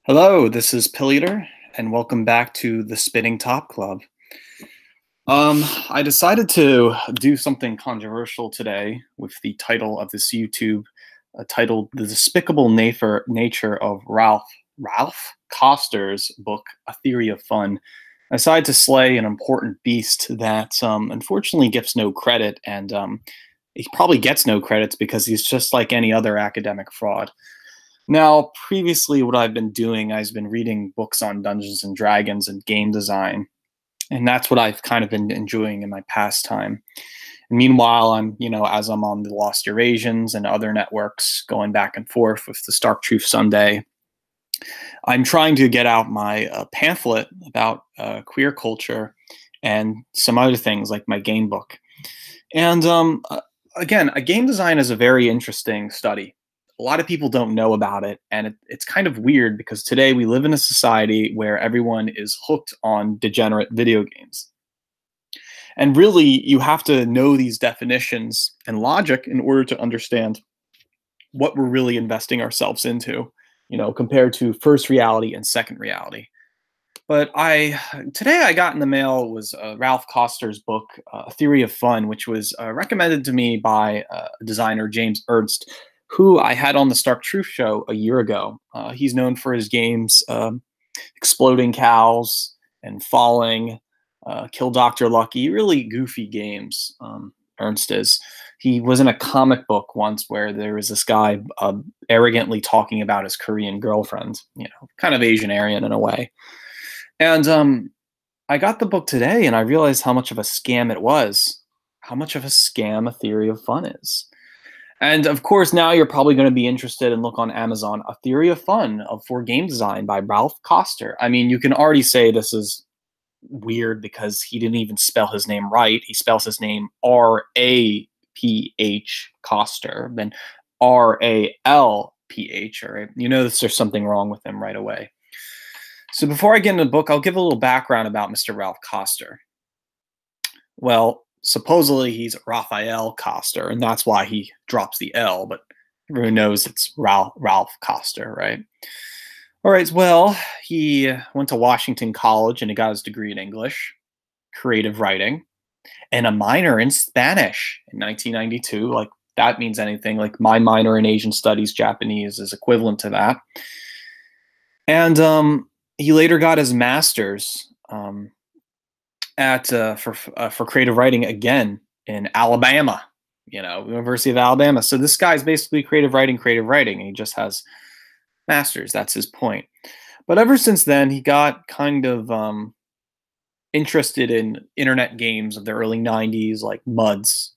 Hello, this is Pill Eater, and welcome back to the Spinning Top Club. I decided to do something controversial today with the title of this YouTube, titled "The Despicable Nature of Ralph Koster's book, A Theory of Fun." I decided to slay an important beast that unfortunately gets no credit, and he probably gets no credits because he's just like any other academic fraud. Now, previously, what I've been doing, I've been reading books on Dungeons and Dragons and game design, and that's what I've kind of been enjoying in my pastime. And meanwhile, as I'm on the Lost Eurasians and other networks going back and forth with the Stark Truth Sunday, I'm trying to get out my pamphlet about queer culture and some other things like my game book. And again, a game design is a very interesting study. A lot of people don't know about it, and it's kind of weird because today we live in a society where everyone is hooked on degenerate video games. And really, you have to know these definitions and logic in order to understand what we're really investing ourselves into, compared to first reality and second reality. But today I got in the mail was Raph Koster's book, A Theory of Fun, which was recommended to me by designer James Ernst, who I had on the Stark Truth show a year ago. He's known for his games Exploding Cows and Falling, Kill Dr. Lucky, really goofy games, Ernst is. He was in a comic book once where there was this guy arrogantly talking about his Korean girlfriend, kind of Asian Aryan in a way. And I got the book today and I realized how much of a scam it was, how much of a scam A Theory of Fun is. And of course, now you're probably going to be interested and look on Amazon, A Theory of Fun for Game Design by Raph Koster. I mean, you can already say this is weird because he didn't even spell his name right. He spells his name Raph Koster, then Ralph. Right? You notice there's something wrong with him right away. So before I get into the book, I'll give a little background about Mr. Raph Koster. Well, supposedly he's Raphael Koster, and that's why he drops the L, but everyone knows it's Raph Koster, right? All right, well, he went to Washington College and he got his degree in English, creative writing, and a minor in Spanish in 1992. Like, that means anything. Like, my minor in Asian Studies, Japanese is equivalent to that. And he later got his master's for creative writing again in Alabama, University of Alabama. So this guy's basically creative writing, and he just has masters. That's his point. But ever since then, he got kind of interested in internet games of the early 90s, like MUDs,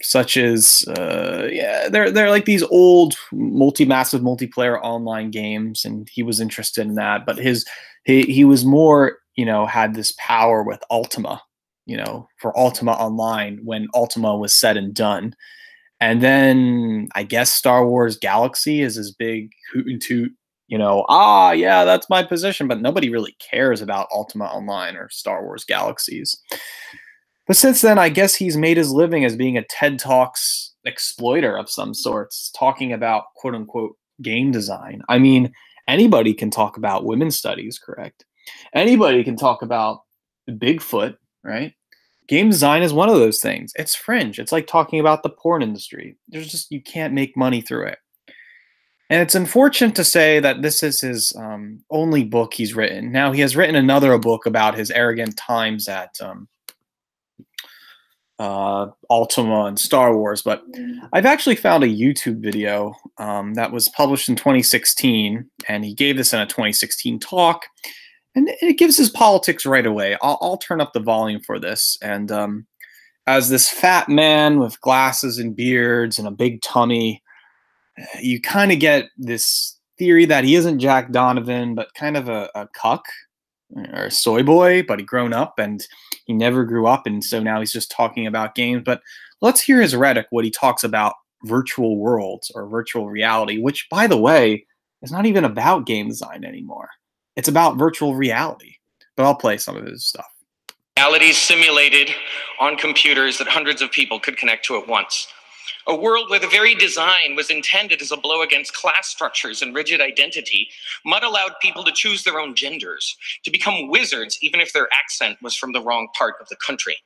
such as they're like these old massive multiplayer online games, and he was interested in that. But he was more, had this power with Ultima, for Ultima Online when Ultima was said and done. And then I guess Star Wars Galaxy is his big hoot and toot, yeah, that's my position, but nobody really cares about Ultima Online or Star Wars Galaxies. But since then, I guess he's made his living as being a TED Talks exploiter of some sorts, talking about quote unquote game design. I mean, anybody can talk about women's studies, correct? Anybody can talk about Bigfoot, right? Game design is one of those things. It's fringe. It's like talking about the porn industry. You can't make money through it. And it's unfortunate to say that this is his only book he's written. Now, he has written another book about his arrogant times at Ultima and Star Wars, but I've actually found a YouTube video that was published in 2016, and he gave this in a 2016 talk, and it gives his politics right away. I'll turn up the volume for this, and as this fat man with glasses and beards and a big tummy, you kind of get this theory that he isn't Jack Donovan, but kind of a cuck or a soy boy, but he grown up and he never grew up, and so now he's just talking about games. But let's hear his rhetoric, what he talks about virtual worlds or virtual reality, which, by the way, is not even about game design anymore. It's about virtual reality. But I'll play some of his stuff. Reality simulated on computers that hundreds of people could connect to at once. A world where the very design was intended as a blow against class structures and rigid identity. Mud allowed people to choose their own genders, to become wizards even if their accent was from the wrong part of the country.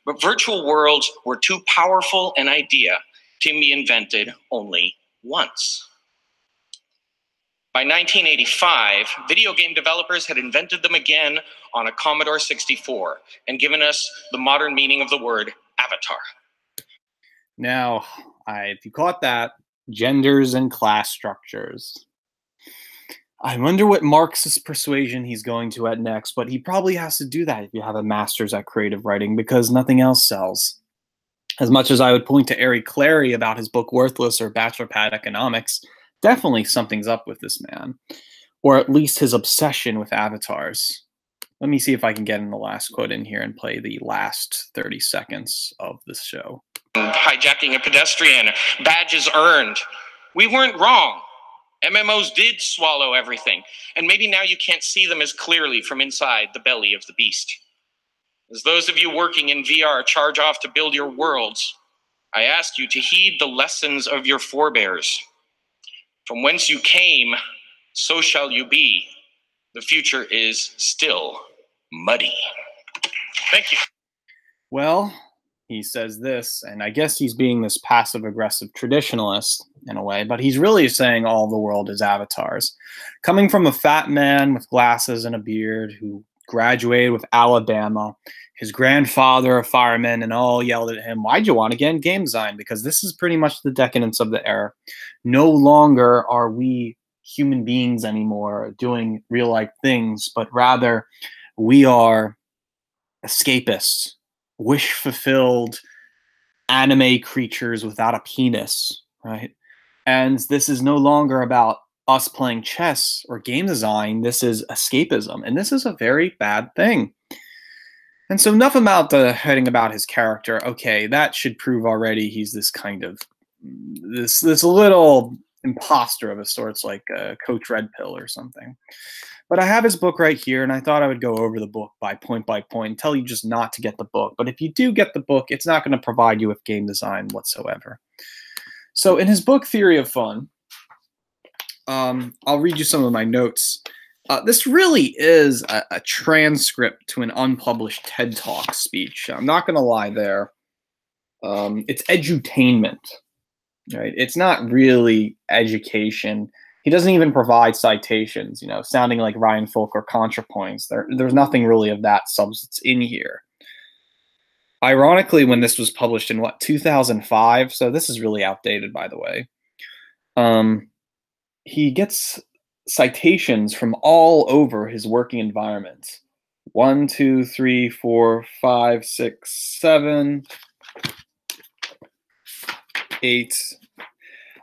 But virtual worlds were too powerful an idea to be invented only once. By 1985, video game developers had invented them again on a Commodore 64 and given us the modern meaning of the word avatar. Now, if you caught that, genders and class structures. I wonder what Marxist persuasion he's going to at next, but he probably has to do that if you have a master's at creative writing because nothing else sells. As much as I would point to Eric Clary about his book Worthless or Bachelor Pad Economics, definitely something's up with this man, or at least his obsession with avatars. Let me see if I can get in the last quote in here and play the last 30 seconds of this show. Hijacking a pedestrian, badges earned. We weren't wrong. MMOs did swallow everything, and maybe now you can't see them as clearly from inside the belly of the beast. As those of you working in VR charge off to build your worlds, I ask you to heed the lessons of your forebears. From whence you came, so shall you be. The future is still muddy. Thank you. Well, he says this, and I guess he's being this passive-aggressive traditionalist in a way, but he's really saying all the world is avatars. Coming from a fat man with glasses and a beard who graduated with Alabama, his grandfather a fireman, and all yelled at him, "Why'd you want to get in game design?" Because this is pretty much the decadence of the era. No longer are we human beings anymore doing real-life things, but rather we are escapists, wish-fulfilled anime creatures without a penis, right? And this is no longer about us playing chess or game design. This is escapism, and this is a very bad thing. And so enough about the heading about his character. Okay, that should prove already he's this kind of this little imposter of a sorts, like Coach Red Pill or something. But I have his book right here, and I thought I would go over the book by point and tell you just not to get the book. But if you do get the book, it's not going to provide you with game design whatsoever. So in his book, Theory of Fun, I'll read you some of my notes. This really is a transcript to an unpublished TED Talk speech. I'm not going to lie there. It's edutainment, right? It's not really education. He doesn't even provide citations, sounding like Ryan Folk or ContraPoints. There's nothing really of that substance in here. Ironically, when this was published in 2005, so this is really outdated, by the way. He gets citations from all over his working environment. 1, 2, 3, 4, 5, 6, 7, 8.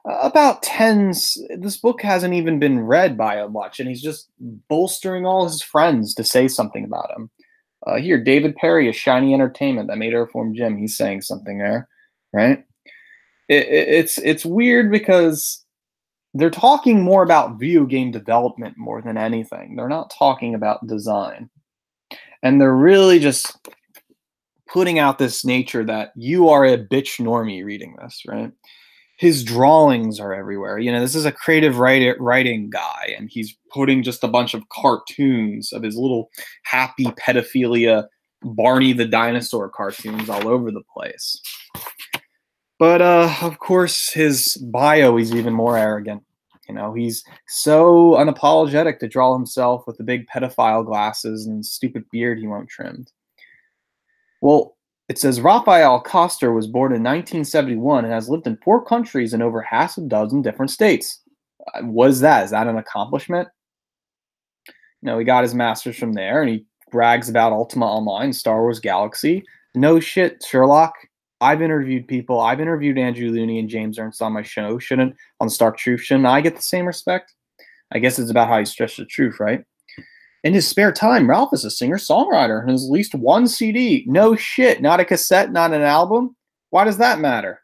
About 10. This book hasn't even been read by much, and he's just bolstering all his friends to say something about him. Here, David Perry of Shiny Entertainment that made Airform Jim. He's saying something there, right? It's weird because they're talking more about video game development more than anything. They're not talking about design. And they're really just putting out this nature that you are a bitch normie reading this, right? His drawings are everywhere. This is a creative writing guy, and he's putting just a bunch of cartoons of his little happy pedophilia Barney the dinosaur cartoons all over the place. But of course, his bio is even more arrogant. He's so unapologetic to draw himself with the big pedophile glasses and stupid beard he won't trim. Well, it says Raphael Koster was born in 1971 and has lived in 4 countries and over half a dozen different states. What is that? Is that an accomplishment? He got his master's from there, and he brags about Ultima Online, Star Wars Galaxy. No shit, Sherlock. I've interviewed people. I've interviewed Andrew Looney and James Ernst on my show. On Stark Truth, shouldn't I get the same respect? I guess it's about how you stretch the truth, right? In his spare time, Ralph is a singer-songwriter and has at least 1 CD. No shit, not a cassette, not an album. Why does that matter?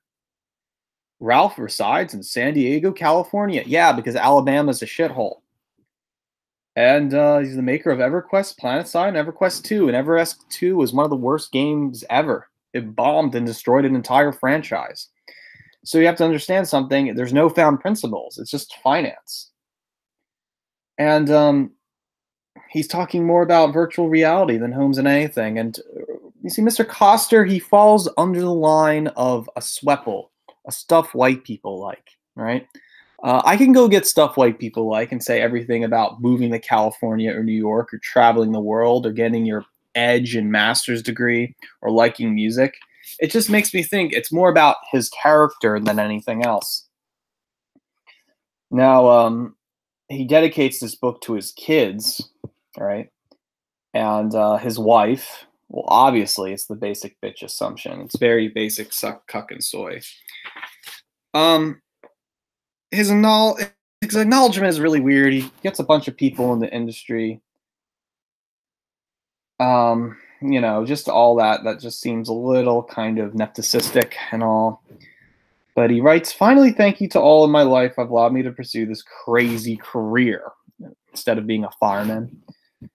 Ralph resides in San Diego, California. Yeah, because Alabama's a shithole. And he's the maker of EverQuest, PlanetSide, and EverQuest 2. And EverQuest 2 was one of the worst games ever. It bombed and destroyed an entire franchise. So you have to understand something. There's no found principles. It's just finance. And he's talking more about virtual reality than Holmes and anything. And you see, Mr. Koster, he falls under the line of a sweple, a stuff white people like, right? I can go get stuff white people like and say everything about moving to California or New York or traveling the world or getting your edge and master's degree or liking music. It just makes me think it's more about his character than anything else. Now, he dedicates this book to his kids, right? And his wife. Well, obviously, it's the basic bitch assumption. It's very basic suck, cuck, and soy. His acknowledgement is really weird. He gets a bunch of people in the industry. You know, just all that just seems a little kind of nepotistic and all. But he writes, finally, thank you to all in my life who have allowed me to pursue this crazy career instead of being a fireman.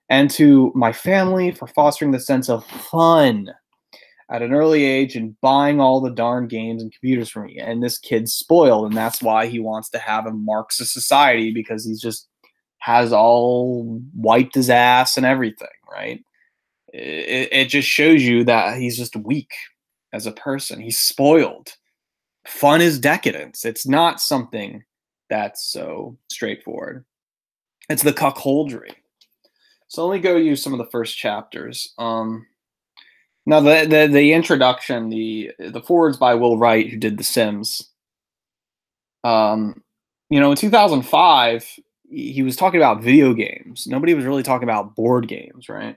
And to my family for fostering the sense of fun at an early age and buying all the darn games and computers for me. And this kid's spoiled, and that's why he wants to have a Marxist society, because he's just has all wiped his ass and everything, right? It just shows you that he's just weak as a person. He's spoiled. Fun is decadence. It's not something that's so straightforward. It's the cuckoldry. So let me go use some of the first chapters. Now the introduction, the foreword's by Will Wright, who did The Sims. You know, in 2005, he was talking about video games. Nobody was really talking about board games, right?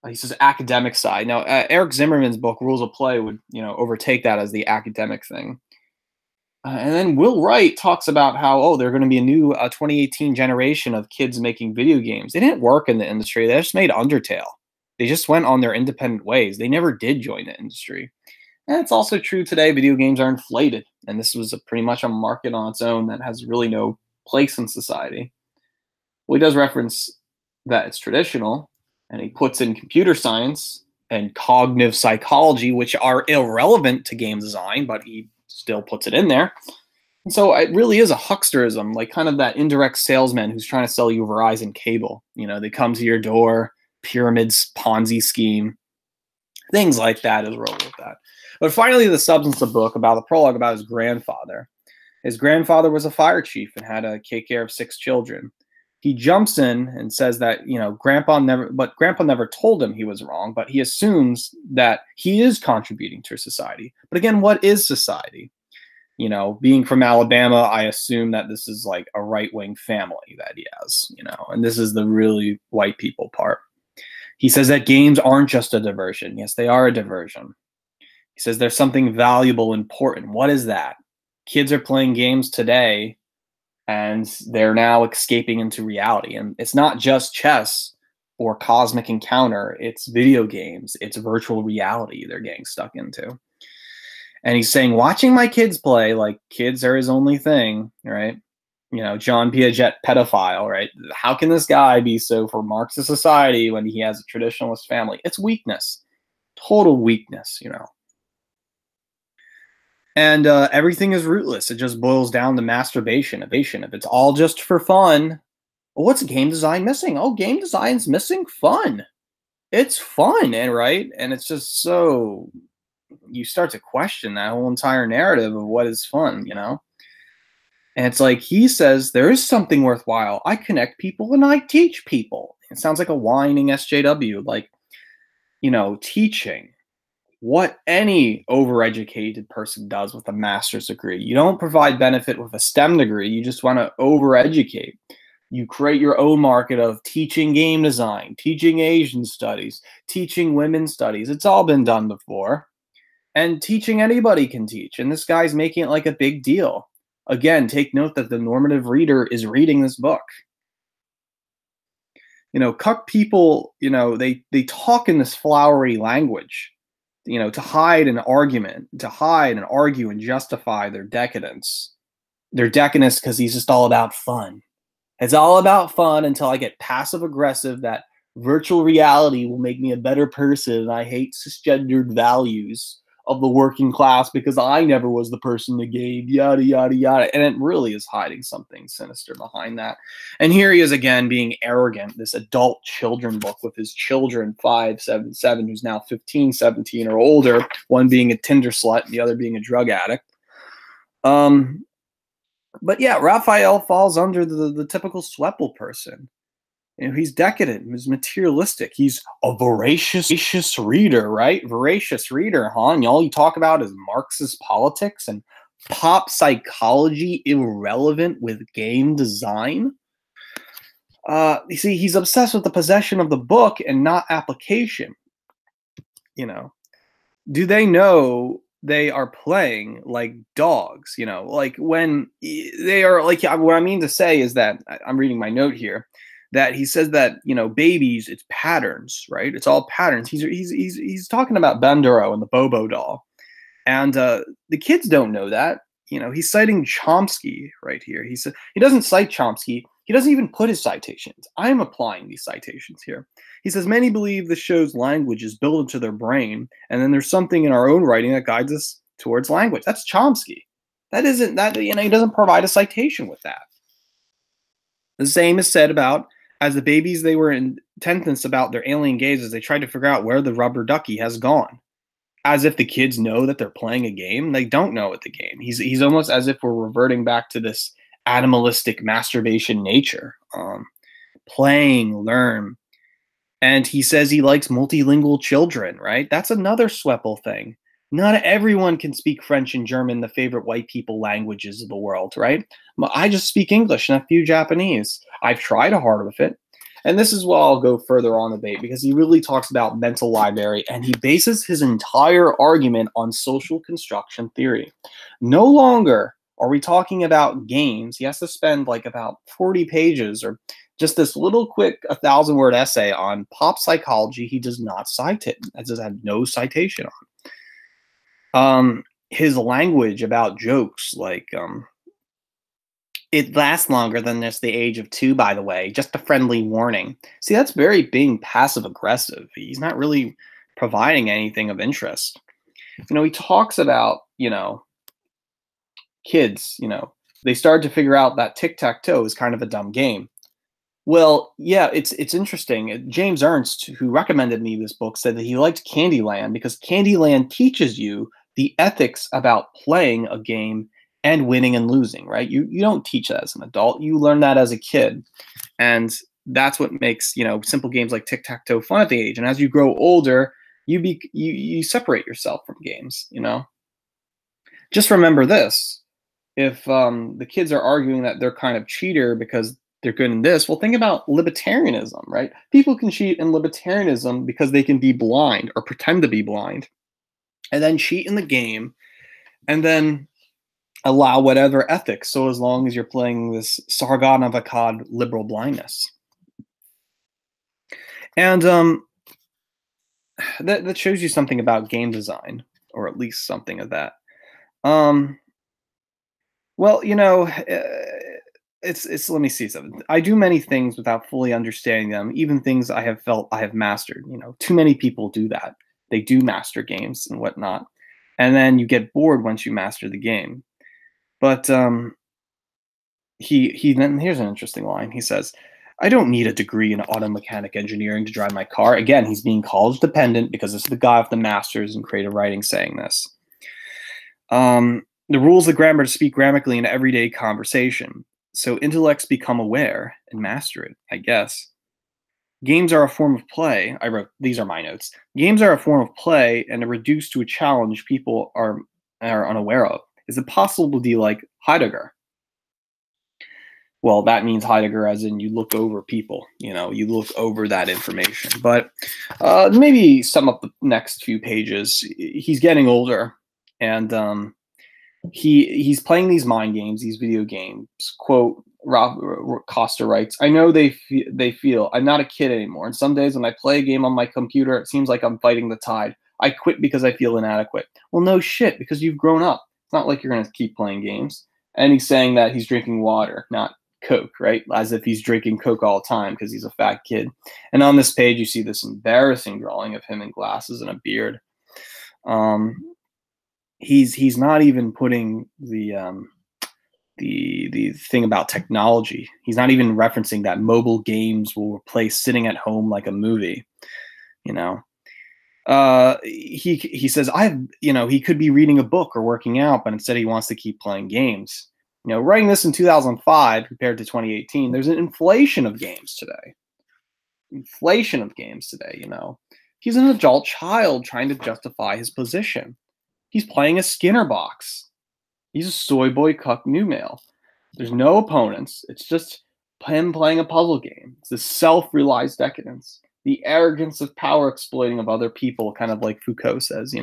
He says academic side. Now, Eric Zimmerman's book Rules of Play would, you know, overtake that as the academic thing. And then Will Wright talks about how, oh, they're going to be a new 2018 generation of kids making video games. They didn't work in the industry. They just made Undertale. They just went on their independent ways. They never did join the industry. And it's also true today. Video games are inflated. And this was pretty much a market on its own that has really no place in society. Well, he does reference that it's traditional. And he puts in computer science and cognitive psychology, which are irrelevant to game design, but he still puts it in there. And so it really is a hucksterism, like kind of that indirect salesman who's trying to sell you Verizon cable. You know, they come to your door, pyramids, Ponzi scheme, things like that is roll with that. But finally, the substance of the book, about the prologue about his grandfather. His grandfather was a fire chief and had to take care of 6 children. He jumps in and says that, you know, Grandpa never told him he was wrong, but he assumes that he is contributing to society. But again, what is society? You know, being from Alabama, I assume that this is like a right-wing family that he has, you know, and this is the really white people part. He says that games aren't just a diversion. Yes, they are a diversion. He says there's something valuable, important. What is that? Kids are playing games today, and they're now escaping into reality. And it's not just chess or Cosmic Encounter. It's video games. It's virtual reality they're getting stuck into. And he's saying, watching my kids play, like kids are his only thing, right? You know, John Piaget pedophile, right? How can this guy be so for Marxist society when he has a traditionalist family? It's weakness, total weakness, you know. And everything is rootless. It just boils down to masturbation. If it's all just for fun, well, what's game design missing? Oh, game design's missing fun. It's fun, and right? And it's just so, you start to question that whole entire narrative of what is fun, you know? And it's like he says, there is something worthwhile. I connect people and I teach people. It sounds like a whining SJW, like, you know, teaching. What any overeducated person does with a master's degree. You don't provide benefit with a STEM degree. You just want to overeducate. You create your own market of teaching game design, teaching Asian studies, teaching women's studies. It's all been done before. And teaching anybody can teach. And this guy's making it like a big deal. Again, take note that the normative reader is reading this book. You know, cuck people, you know, they talk in this flowery language, you know, to hide an argument, to hide and argue and justify their decadence. Their decadence because he's just all about fun. It's all about fun until I get passive aggressive that virtual reality will make me a better person and I hate cisgendered values. of the working class because I never was the person that gave, yada, yada, yada. And it really is hiding something sinister behind that. And here he is again being arrogant, this adult children book with his children, 5, 7, 7, who's now 15, 17 or older, one being a Tinder slut and the other being a drug addict. But yeah, Raphael falls under the typical Sweppel person. You know, he's decadent, he's materialistic, he's a voracious reader, right? Voracious reader, huh? And all you talk about is Marxist politics and pop psychology irrelevant with game design. You see, he's obsessed with the possession of the book and not application. You know, do they know they are playing like dogs? You know, like when they are like, what I mean to say is that I'm reading my note here, that he says that, you know, babies, it's patterns, right? It's all patterns. He's talking about Banduro and the Bobo doll. And the kids don't know that. You know, he's citing Chomsky right here. He said he doesn't cite Chomsky. He doesn't even put his citations. I'm applying these citations here. He says many believe the show's language is built into their brain, and then there's something in our own writing that guides us towards language. That's Chomsky. That isn't that, you know, he doesn't provide a citation with that. The same is said about as the babies, they were intentness about their alien gazes. They tried to figure out where the rubber ducky has gone. As if the kids know that they're playing a game. They don't know what the game. He's almost as if we're reverting back to this animalistic masturbation nature. Playing, learn. And he says he likes multilingual children, right? That's another Sweppel thing. Not everyone can speak French and German, the favorite white people languages of the world, right? I just speak English and a few Japanese. I've tried hard with it. And this is why I'll go further on the debate, because he really talks about mental library, and he bases his entire argument on social construction theory. No longer are we talking about games. He has to spend like about 40 pages or just this little quick 1,000-word essay on pop psychology. He does not cite it. That does have no citation on. His language about jokes, like it lasts longer than just the age of 2, by the way. Just a friendly warning. See, that's very being passive-aggressive. He's not really providing anything of interest. You know, he talks about, you know, kids, you know, they started to figure out that tic-tac-toe is kind of a dumb game. Well, yeah, it's interesting. James Ernst, who recommended me this book, said that he liked Candyland because Candyland teaches you the ethics about playing a game and winning and losing, right? You don't teach that as an adult. You learn that as a kid. And that's what makes, you know, simple games like tic-tac-toe fun at the age. And as you grow older, you separate yourself from games, you know? Just remember this. If the kids are arguing that they're kind of cheater because they're good in this, well, think about libertarianism, right? People can cheat in libertarianism because they can be blind or pretend to be blind and then cheat in the game and then allow whatever ethics, so as long as you're playing this Sargon-of-Akkad liberal blindness. And that shows you something about game design, or at least something of that. Well, you know, it's let me see something. I do many things without fully understanding them, even things I have felt I have mastered. You know, too many people do that. They do master games and whatnot. And then you get bored once you master the game. But he then here's an interesting line. He says, I don't need a degree in auto mechanic engineering to drive my car. Again, he's being college dependent because this is the guy with the master's in creative writing saying this. The rules of grammar to speak grammatically in everyday conversation. So intellects become aware and master it, I guess. Games are a form of play. I wrote, these are my notes. Games are a form of play and are reduced to a challenge people are unaware of. Is it possible to be like Heidegger? Well, that means Heidegger as in you look over people, you know, you look over that information. But maybe sum up the next few pages. He's getting older, and he's playing these mind games, these video games. Quote, Raph Koster writes, I know they feel I'm not a kid anymore. And some days when I play a game on my computer, it seems like I'm fighting the tide. I quit because I feel inadequate. Well, no shit, because you've grown up. It's not like you're going to keep playing games. And he's saying that he's drinking water, not Coke, right? As if he's drinking Coke all the time because he's a fat kid. And on this page, you see this embarrassing drawing of him in glasses and a beard. he's not even putting the thing about technology. He's not even referencing that mobile games will replace sitting at home like a movie. You know, he says he could be reading a book or working out, but instead he wants to keep playing games. Writing this in 2005 compared to 2018, there's an inflation of games today. He's an adult child trying to justify his position. He's playing a Skinner box. He's a soy boy cuck new male. There's no opponents. It's just him playing a puzzle game. It's the self-realized decadence, the arrogance of power exploiting of other people, kind of like Foucault says.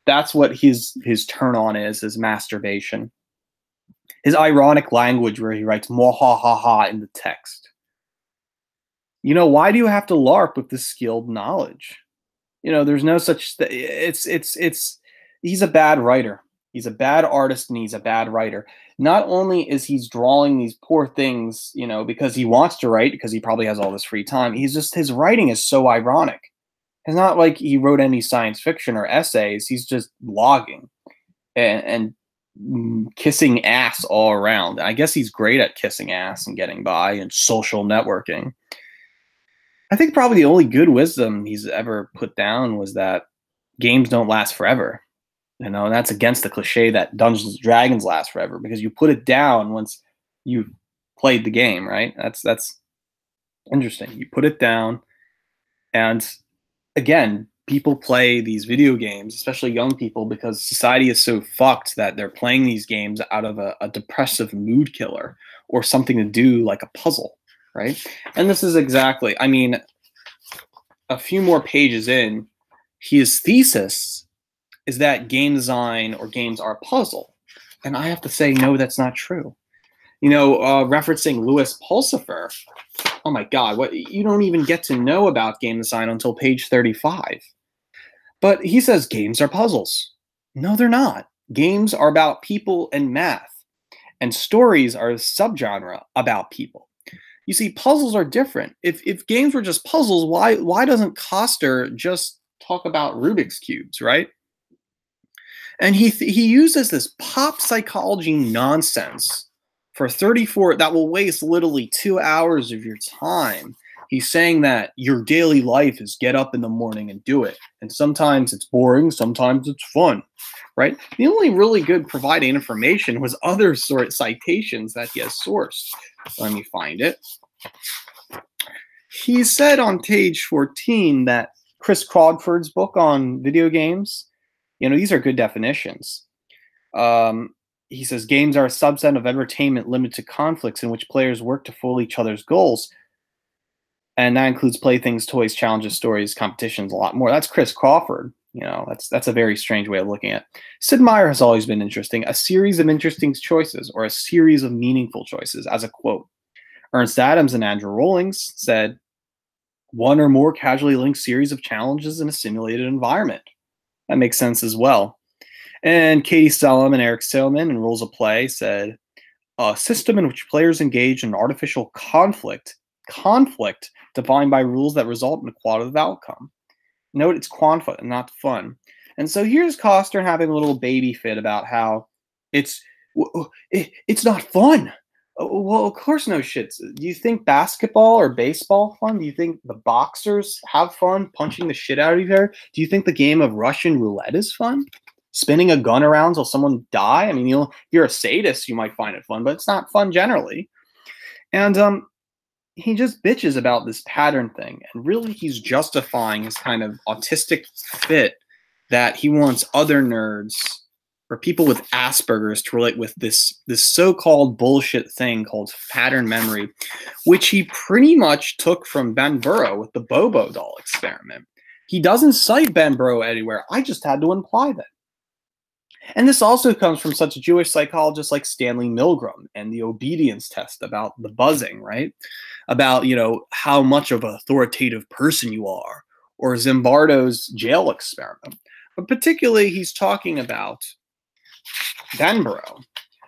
That's what his turn on is masturbation. His ironic language where he writes "more ha ha ha" in the text. Why do you have to LARP with this skilled knowledge? There's no such he's a bad writer. He's a bad artist and he's a bad writer. Not only is he's drawing these poor things, because he wants to write, because he probably has all this free time. His writing is so ironic. It's not like he wrote any science fiction or essays. He's just blogging and kissing ass all around. I guess he's great at kissing ass and getting by and social networking. I think probably the only good wisdom he's ever put down was that games don't last forever. And that's against the cliche that Dungeons and Dragons last forever, because you put it down once you've played the game, right? That's interesting. You put it down, and again, people play these video games, especially young people, because society is so fucked that they're playing these games out of a depressive mood killer or something to do like a puzzle, right? And this is exactly, a few more pages in, his thesis is that game design or games are a puzzle. And I have to say, no, that's not true. Referencing Louis Pulsifer, oh my God, what you don't even get to know about game design until page 35. But he says games are puzzles. No, they're not. Games are about people and math. And stories are a subgenre about people. You see, puzzles are different. If games were just puzzles, why doesn't Koster just talk about Rubik's Cubes, right? And he uses this pop psychology nonsense for 34 that will waste literally 2 hours of your time. He's saying that your daily life is get up in the morning and do it. And sometimes it's boring, sometimes it's fun, right? The only really good providing information was other sort of citations that he has sourced. Let me find it. He said on page 14 that Chris Crawford's book on video games, these are good definitions. He says games are a subset of entertainment limited to conflicts in which players work to fulfill each other's goals. And that includes playthings, toys, challenges, stories, competitions, a lot more. That's Chris Crawford. That's a very strange way of looking at it. Sid Meier has always been interesting. A series of interesting choices or a series of meaningful choices, as a quote. Ernst Adams and Andrew Rawlings said, one or more casually linked series of challenges in a simulated environment. That makes sense as well. And Katie Sellum and Eric Sailman in Rules of Play said, a system in which players engage in artificial conflict defined by rules that result in a qualitative outcome. Note it's conflict and not fun. And so here's Koster having a little baby fit about how it's not fun. Well, of course no shits. Do you think basketball or baseball fun? Do you think the boxers have fun punching the shit out of each other? Do you think the game of Russian roulette is fun? Spinning a gun around till someone die? If you're a sadist, you might find it fun, but it's not fun generally. And he just bitches about this pattern thing. And really he's justifying his kind of autistic fit that he wants other nerds or people with Asperger's to relate with this so-called bullshit thing called pattern memory, which he pretty much took from Ben Burrow with the Bobo doll experiment. He doesn't cite Ben Burrow anywhere. I just had to imply that. And this also comes from such Jewish psychologists like Stanley Milgram and the obedience test about the buzzing, right? About, how much of an authoritative person you are, or Zimbardo's jail experiment. But particularly, he's talking about Ben Burrow.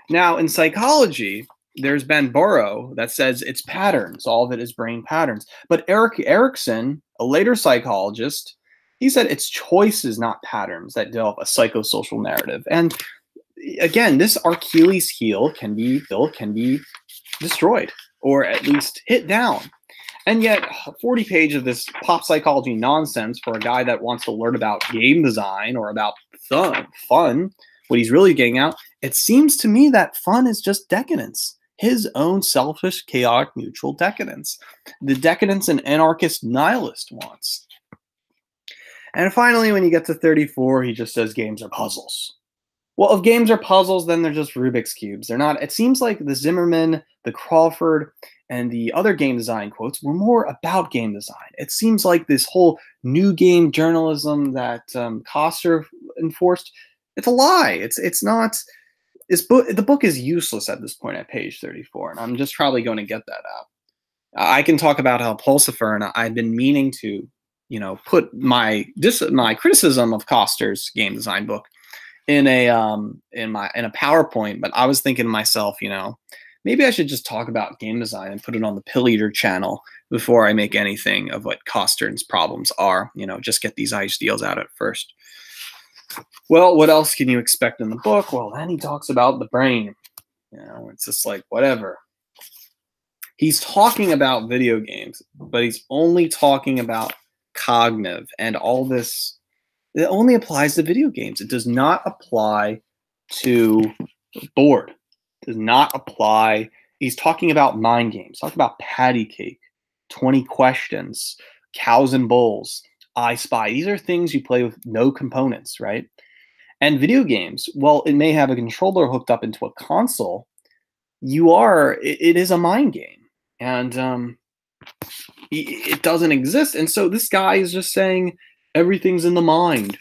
Now, in psychology, there's Ben Burrow that says it's patterns. All of it is brain patterns. But Eric Erikson, a later psychologist, He said it's choices, not patterns, that develop a psychosocial narrative. And again, this Achilles heel can be destroyed, or at least hit down. And yet, 40 pages of this pop psychology nonsense for a guy that wants to learn about game design or about fun, what he's really getting out, it seems to me that fun is just decadence. His own selfish, chaotic, neutral decadence. The decadence an anarchist nihilist wants. And finally, when you get to 34, he just says games are puzzles. Well, if games are puzzles, then they're just Rubik's Cubes. They're not. It seems like the Zimmerman, the Crawford, and the other game design quotes were more about game design. It seems like this whole new game journalism that Koster enforced, it's a lie. It's not. The book is useless at this point at page 34, and I'm just probably going to get that out. I can talk about how Pulsifer, and I've been meaning to, put my criticism of Koster's game design book in a PowerPoint, but I was thinking to myself, maybe I should just talk about game design and put it on the Pill Eater channel before I make anything of what Koster's problems are. Just get these ideals out at first. Well, what else can you expect in the book? Well, then he talks about the brain. It's just like, whatever. He's talking about video games, but he's only talking about cognitive and all this. It only applies to video games. It does not apply to board. It does not apply. He's talking about mind games. Talking about patty cake, 20 questions, cows and bulls, I Spy. These are things you play with no components, right? And video games, well, it may have a controller hooked up into a console. It is a mind game. And it doesn't exist. And so this guy is just saying everything's in the mind,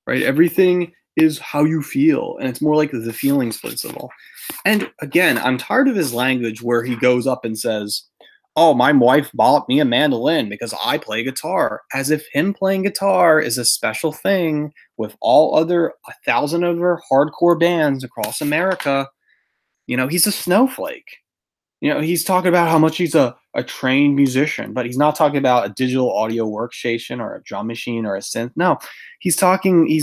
right? Everything is how you feel. And it's more like the feelings principle. And again, I'm tired of his language where he goes up and says, oh, my wife bought me a mandolin because I play guitar, as if him playing guitar is a special thing with all other 1,000 other hardcore bands across America. He's a snowflake. He's talking about how much he's a trained musician, but he's not talking about a digital audio workstation or a drum machine or a synth. No, he's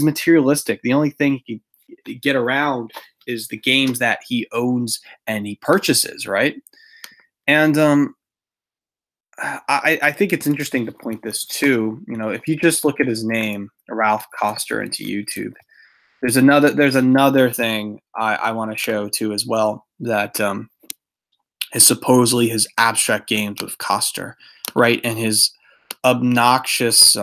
materialistic. The only thing he can get around is the games that he owns and he purchases, right? And I think it's interesting to point this too. If you just look at his name, Raph Koster, into YouTube, there's another thing I want to show too as well, that is supposedly his abstract games with Koster, right? And his obnoxious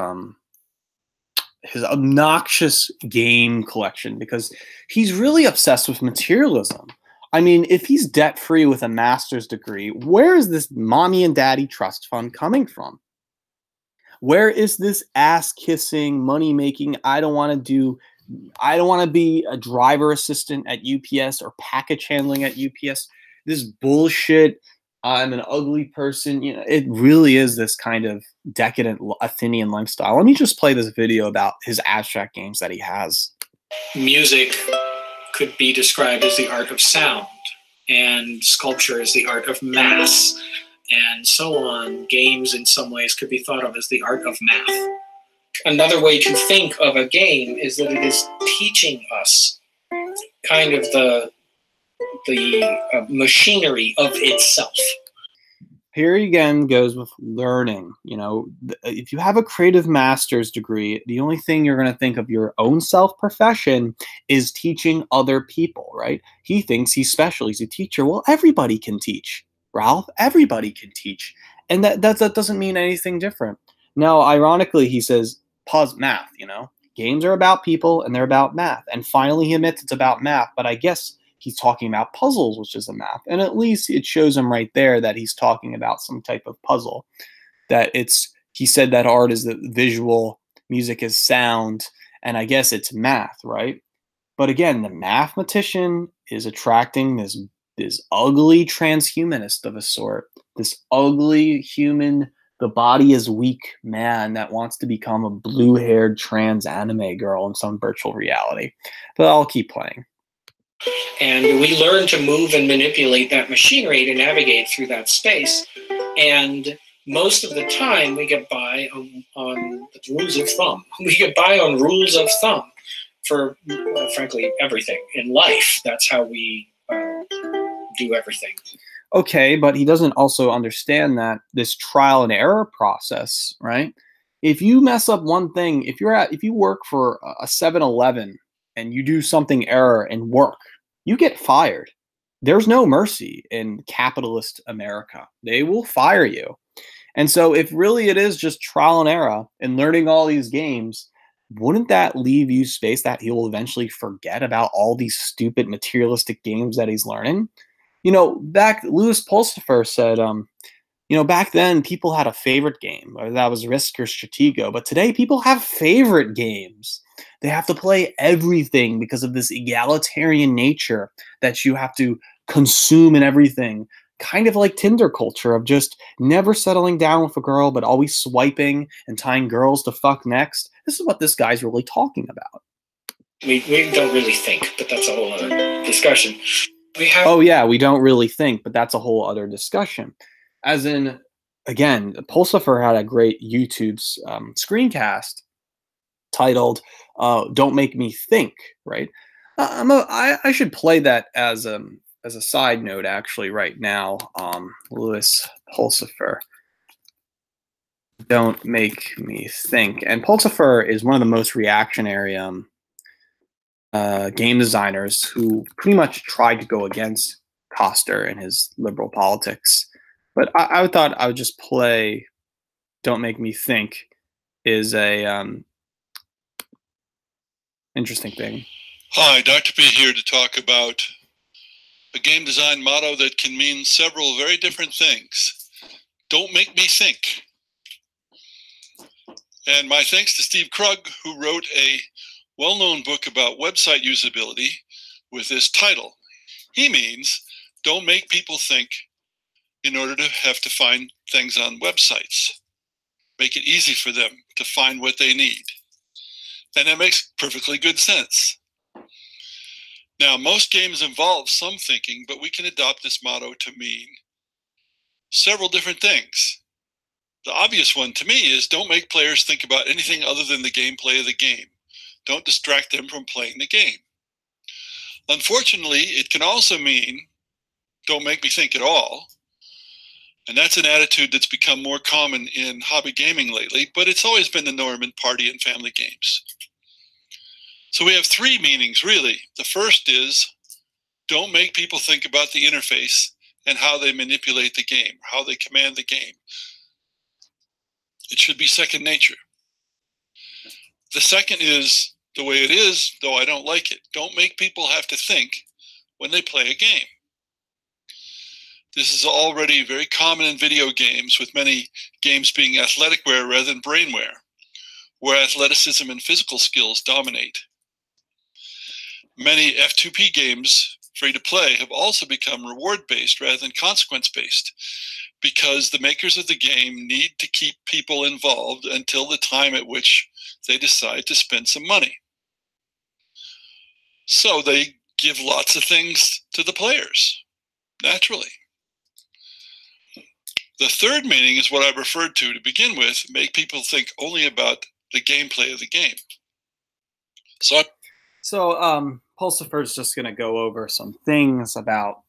game collection, because he's really obsessed with materialism. I mean, if he's debt-free with a master's degree, where is this mommy and daddy trust fund coming from? Where is this ass-kissing, money-making, I don't want to be a driver assistant at UPS or package handling at UPS, this bullshit, I'm an ugly person. It really is this kind of decadent Athenian lifestyle. Let me just play this video about his abstract games that he has. Music could be described as the art of sound, and sculpture is the art of mass, and so on. Games in some ways could be thought of as the art of math. Another way to think of a game is that it is teaching us kind of the machinery of itself. Here he again goes with learning. If you have a creative master's degree, the only thing you're going to think of your own self-profession is teaching other people, right? He thinks he's special. He's a teacher. Well, everybody can teach, Ralph. Everybody can teach. And that doesn't mean anything different. Now, ironically, he says, math, games are about people and they're about math. And finally, he admits it's about math. But I guess he's talking about puzzles, which is a math. And at least it shows him right there that he's talking about some type of puzzle. He said that art is the visual, music is sound, and I guess it's math, right? But again, the mathematician is attracting this ugly transhumanist of a sort, this ugly human, the body is weak man that wants to become a blue-haired trans anime girl in some virtual reality. But I'll keep playing. And we learn to move and manipulate that machinery to navigate through that space. And most of the time we get by on the rules of thumb. We get by on rules of thumb for, frankly, everything in life. That's how we do everything. Okay, but he doesn't also understand that this trial and error process, right? If you mess up one thing, if you work for a 7-Eleven and you do something error in work, you get fired. There's no mercy in capitalist America. They will fire you. And so if really it is just trial and error and learning all these games, wouldn't that leave you space that he will eventually forget about all these stupid materialistic games that he's learning? Back Louis Pulsifer said, back then people had a favorite game, whether that was Risk or Stratego, but today people have favorite games. They have to play everything because of this egalitarian nature that you have to consume in everything. Kind of like Tinder culture of just never settling down with a girl, but always swiping and tying girls to fuck next. This is what this guy's really talking about. We don't really think, but that's a whole other discussion. Oh yeah, we don't really think, but that's a whole other discussion. As in, again, Pulsifer had a great YouTube screencast titled "Don't Make Me Think." Right? I should play that as a side note, actually, right now. Louis Pulsifer, "Don't Make Me Think," and Pulsifer is one of the most reactionary game designers who pretty much tried to go against Koster and his liberal politics. But I thought I would just play "Don't Make Me Think" is a interesting thing. Hi, Dr. P here to talk about a game design motto that can mean several very different things. Don't make me think. And my thanks to Steve Krug, who wrote a well-known book about website usability with this title. He means don't make people think in order to have to find things on websites. Make it easy for them to find what they need. And that makes perfectly good sense. Now, most games involve some thinking, but we can adopt this motto to mean several different things. The obvious one to me is don't make players think about anything other than the gameplay of the game. Don't distract them from playing the game. Unfortunately, it can also mean don't make me think at all. And that's an attitude that's become more common in hobby gaming lately, but it's always been the norm in party and family games. So we have three meanings, really. The first is don't make people think about the interface and how they manipulate the game, how they command the game. It should be second nature. The second is the way it is, though I don't like it. Don't make people have to think when they play a game. This is already very common in video games, with many games being athleticware rather than brainware, where athleticism and physical skills dominate. Many F2P games, free to play, have also become reward-based rather than consequence-based, because the makers of the game need to keep people involved until the time at which they decide to spend some money. So they give lots of things to the players, naturally. The third meaning is what I referred to begin with, make people think only about the gameplay of the game. So Pulsifer is just going to go over some things about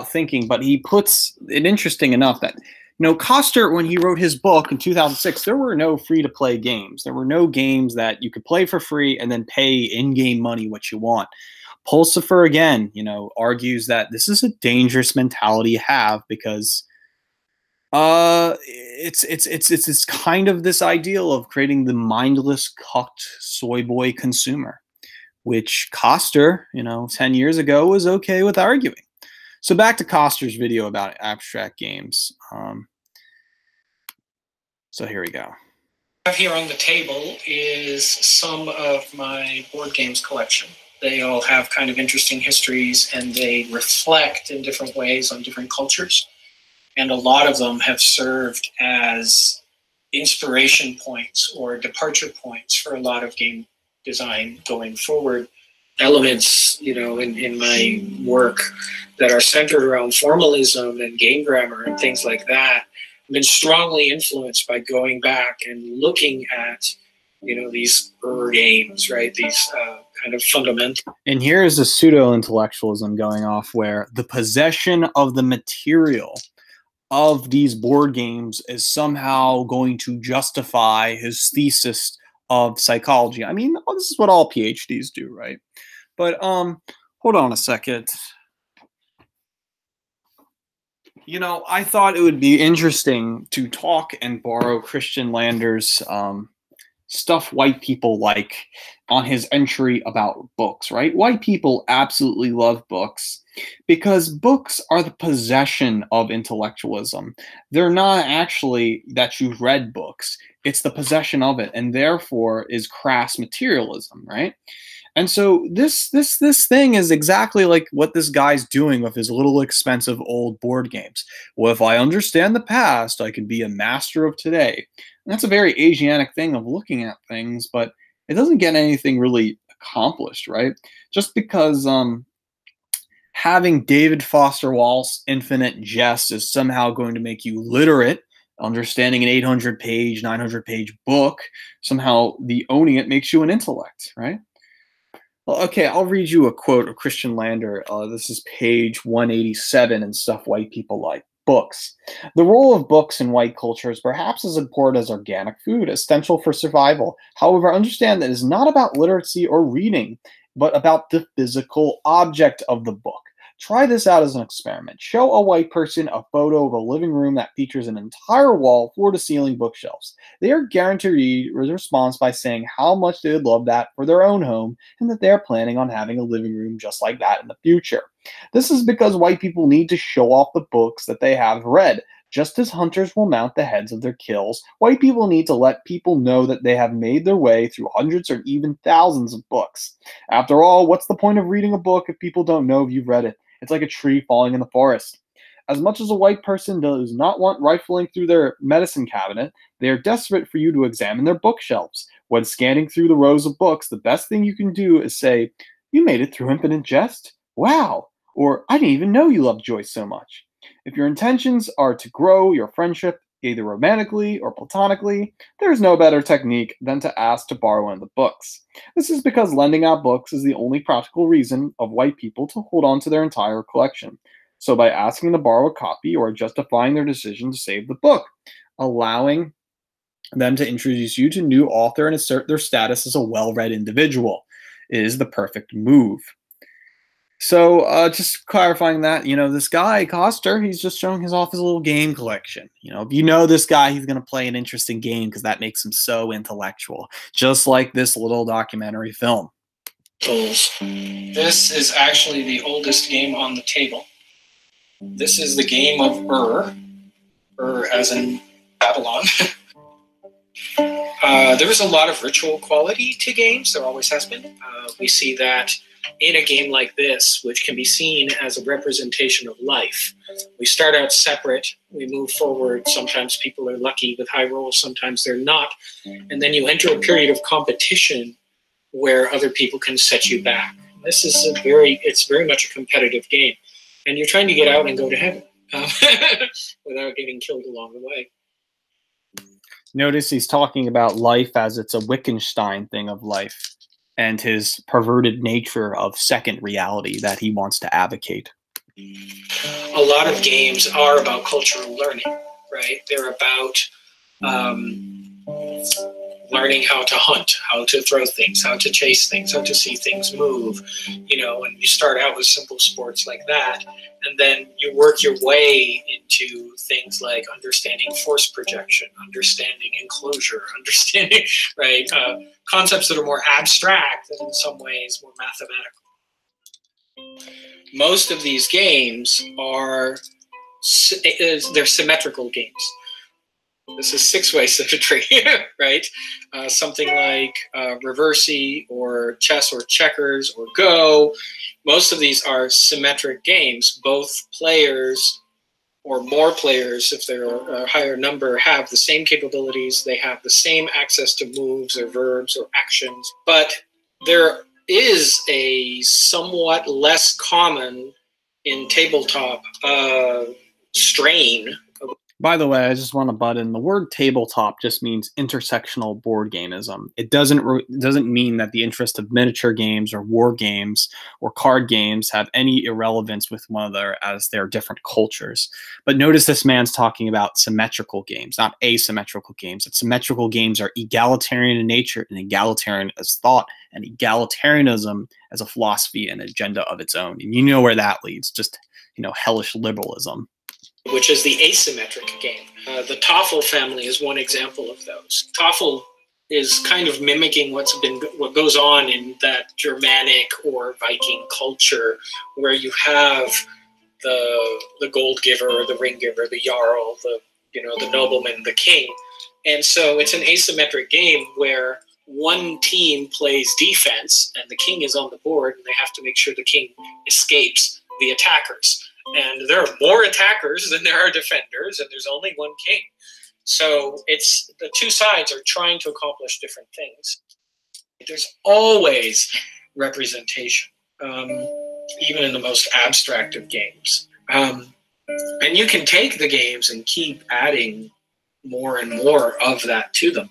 thinking, but he puts it interesting enough that, Koster, when he wrote his book in 2006, there were no free-to-play games. There were no games that you could play for free and then pay in-game money what you want. Pulsifer, again, argues that this is a dangerous mentality to have because it's kind of this ideal of creating the mindless, cucked soy boy consumer, which Koster, 10 years ago was okay with arguing. So back to Koster's video about abstract games. So here we go. Here on the table is some of my board games collection. They all have kind of interesting histories, and they reflect in different ways on different cultures. And a lot of them have served as inspiration points or departure points for a lot of game design going forward. Elements, in my work that are centered around formalism and game grammar and things like that been strongly influenced by going back and looking at, these games, right? These kind of fundamental. And here is a pseudo-intellectualism going off where the possession of the material of these board games is somehow going to justify his thesis of psychology. I mean, this is what all PhDs do, right? But hold on a second. I thought it would be interesting to talk and borrow Christian Lander's stuff white people like on his entry about books, right? White people absolutely love books because books are the possession of intellectualism. They're not actually that you've read books. It's the possession of it, and therefore is crass materialism, right? And so this thing is exactly like what this guy's doing with his little expensive old board games. Well, if I understand the past, I can be a master of today. And that's a very Asiatic thing of looking at things, but it doesn't get anything really accomplished, right? Just because having David Foster Wallace's Infinite Jest is somehow going to make you literate, understanding an 800-page, 900-page book, somehow the owning it makes you an intellect, right? Well, okay, I'll read you a quote of Christian Lander. This is page 187 in Stuff White People Like. Books. The role of books in white culture is perhaps as important as organic food, essential for survival. However, understand that it is not about literacy or reading, but about the physical object of the book. Try this out as an experiment. Show a white person a photo of a living room that features an entire wall, floor-to-ceiling bookshelves. They are guaranteed a response by saying how much they would love that for their own home and that they are planning on having a living room just like that in the future. This is because white people need to show off the books that they have read. Just as hunters will mount the heads of their kills, white people need to let people know that they have made their way through hundreds or even thousands of books. After all, what's the point of reading a book if people don't know if you've read it? It's like a tree falling in the forest. As much as a white person does not want rifling through their medicine cabinet, they are desperate for you to examine their bookshelves. When scanning through the rows of books, the best thing you can do is say, "You made it through Infinite Jest? Wow!" Or, "I didn't even know you loved Joyce so much." If your intentions are to grow your friendship, either romantically or platonically, there is no better technique than to ask to borrow one of the books. This is because lending out books is the only practical reason of white people to hold on to their entire collection. So by asking to borrow a copy or justifying their decision to save the book, allowing them to introduce you to a new author and assert their status as a well-read individual is the perfect move. So just clarifying that, this guy, Koster, he's just showing off his little game collection. If you know this guy, he's going to play an interesting game because that makes him so intellectual, just like this little documentary film. This is actually the oldest game on the table. This is the game of Ur as in Babylon. There is a lot of ritual quality to games. There always has been. We see that in a game like this, which can be seen as a representation of life. We start out separate, we move forward, sometimes people are lucky with high rolls, sometimes they're not, and then you enter a period of competition where other people can set you back. This is it's very much a competitive game, and you're trying to get out and go to heaven without getting killed along the way. Notice he's talking about life as it's a Wittgenstein thing of life, and his perverted nature of second reality that he wants to advocate. A lot of games are about cultural learning, right? They're about learning how to hunt, how to throw things, how to chase things, how to see things move, and you start out with simple sports like that, and then you work your way into things like understanding force projection, understanding enclosure, understanding, right, concepts that are more abstract and in some ways more mathematical. Most of these games they're symmetrical games. This is six-way symmetry, right? Something like Reversi or chess or checkers or Go. Most of these are symmetric games. Both players or more players, if they're a higher number, have the same capabilities. They have the same access to moves or verbs or actions. But there is a somewhat less common in tabletop strain. By the way, I just want to butt in. The word tabletop just means intersectional board gameism. It doesn't mean that the interest of miniature games or war games or card games have any irrelevance with one another as they're different cultures. But notice this man's talking about symmetrical games, not asymmetrical games. That symmetrical games are egalitarian in nature and egalitarian as thought, and egalitarianism as a philosophy and agenda of its own. And you know where that leads, just, hellish liberalism. Which is the asymmetric game. The Toffel family is one example of those. Toffel is kind of mimicking what goes on in that Germanic or Viking culture, where you have the gold giver or the ring giver, the jarl, the nobleman, the king, and so it's an asymmetric game where one team plays defense and the king is on the board, and they have to make sure the king escapes the attackers. And there are more attackers than there are defenders, and there's only one king. So it's the two sides are trying to accomplish different things. There's always representation, even in the most abstract of games. And you can take the games and keep adding more and more of that to them.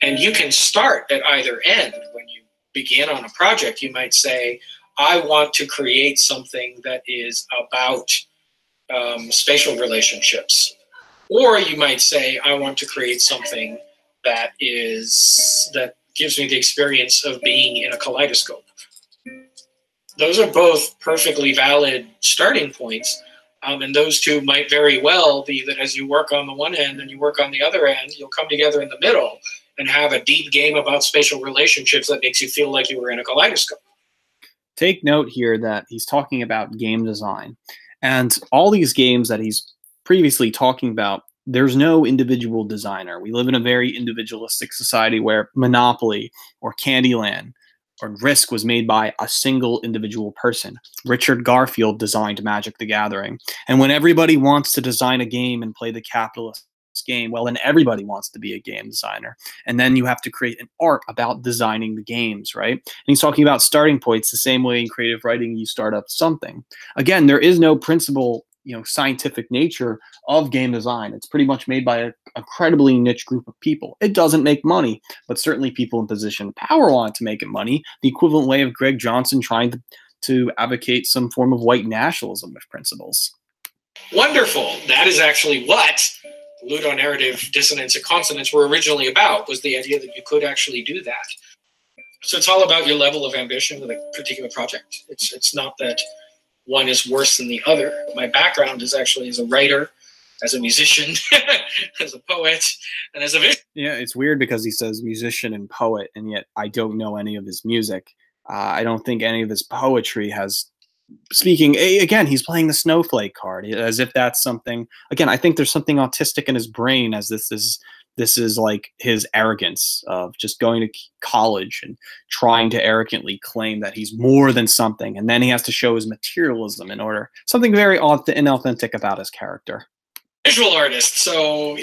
And you can start at either end. When you begin on a project, you might say, I want to create something that is about spatial relationships. Or you might say, I want to create something that gives me the experience of being in a kaleidoscope. Those are both perfectly valid starting points. And those two might very well be that as you work on the one end and you work on the other end, you'll come together in the middle and have a deep game about spatial relationships that makes you feel like you were in a kaleidoscope. Take note here that he's talking about game design. And all these games that he's previously talking about, there's no individual designer. We live in a very individualistic society where Monopoly or Candyland or Risk was made by a single individual person. Richard Garfield designed Magic the Gathering. And when everybody wants to design a game and play the capitalist game, well, then everybody wants to be a game designer. And then you have to create an art about designing the games, right? And he's talking about starting points the same way in creative writing you start up something. Again, there is no principle, scientific nature of game design. It's pretty much made by an incredibly niche group of people. It doesn't make money, but certainly people in position of power want to make it money, the equivalent way of Greg Johnson trying to advocate some form of white nationalism with principles. Wonderful. That is actually what ludonarrative dissonance and consonance were originally about, was the idea that you could actually do that. So it's all about your level of ambition with a particular project. It's not that one is worse than the other. My background is actually as a writer, as a musician, as a poet, and as a vision. Yeah, it's weird because he says musician and poet, and yet I don't know any of his music. I don't think any of his poetry has... Speaking again, he's playing the snowflake card as if that's something. Again, I think there's something autistic in his brain, as this is like his arrogance of just going to college and trying to arrogantly claim that he's more than something, and then he has to show his materialism in order. Something very inauthentic about his character. Visual artist, so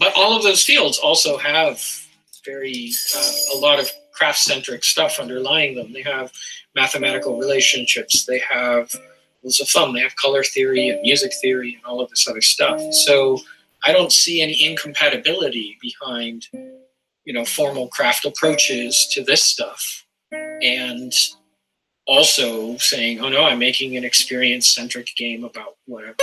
but all of those fields also have a lot of craft-centric stuff underlying them. They have mathematical relationships, they have rules of thumb, they have color theory and music theory and all of this other stuff. So I don't see any incompatibility behind, formal craft approaches to this stuff, and also saying, oh no, I'm making an experience-centric game about whatever.